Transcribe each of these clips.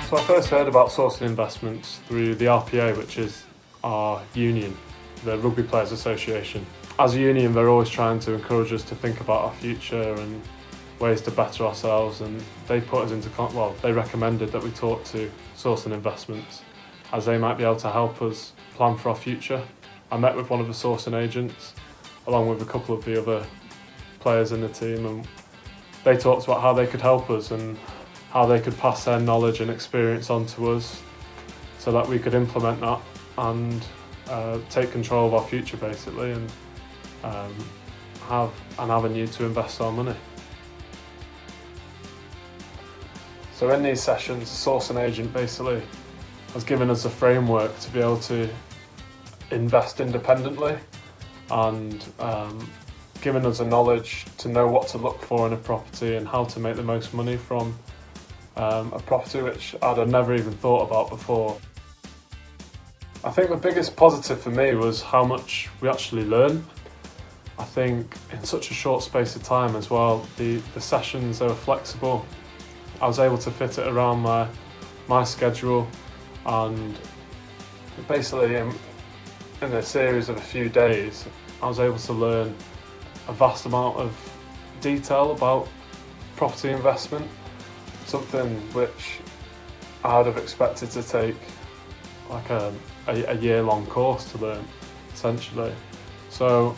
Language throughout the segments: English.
So I first heard about sourcing investments through the RPA, which is our union, the Rugby Players Association. As a union, they're always trying to encourage us to think about our future and ways to better ourselves, and they put us into, they recommended that we talk to sourcing investments as they might be able to help us plan for our future. I met with one of the sourcing agents along with a couple of the other players in the team, and they talked about how they could help us and how they could pass their knowledge and experience on to us so that we could implement that and take control of our future basically, and have an avenue to invest our money. So in these sessions, the sourcing agent basically has given us a framework to be able to invest independently and given us a knowledge to know what to look for in a property and how to make the most money from a property which I'd have never even thought about before. I think the biggest positive for me was how much we actually learn. I think in such a short space of time as well, the sessions, they were flexible. I was able to fit it around my schedule, and basically in a series of a few days I was able to learn a vast amount of detail about property investment, something which I'd have expected to take like a year-long course to learn essentially. So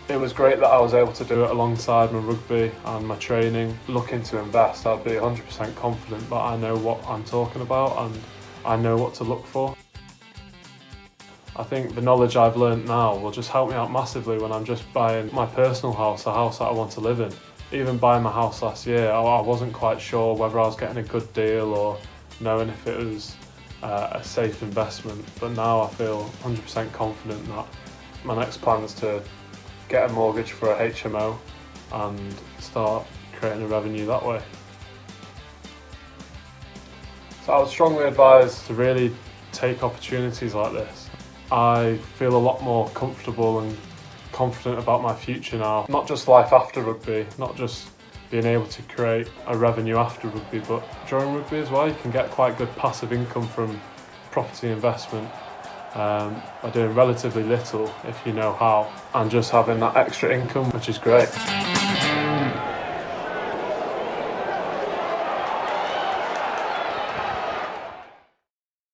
it was great that I was able to do it alongside my rugby and my training. Looking to invest, I'd be 100% confident that I know what I'm talking about and I know what to look for. I think the knowledge I've learnt now will just help me out massively when I'm just buying my personal house, a house that I want to live in. Even buying my house last year, I wasn't quite sure whether I was getting a good deal or knowing if it was a safe investment, but now I feel 100% confident that my next plan is to get a mortgage for a HMO and start creating a revenue that way. So I would strongly advise to really take opportunities like this. I feel a lot more comfortable and confident about my future now. Not just life after rugby, not just being able to create a revenue after rugby, but during rugby as well. You can get quite good passive income from property investment by doing relatively little if you know how, and just having that extra income, which is great.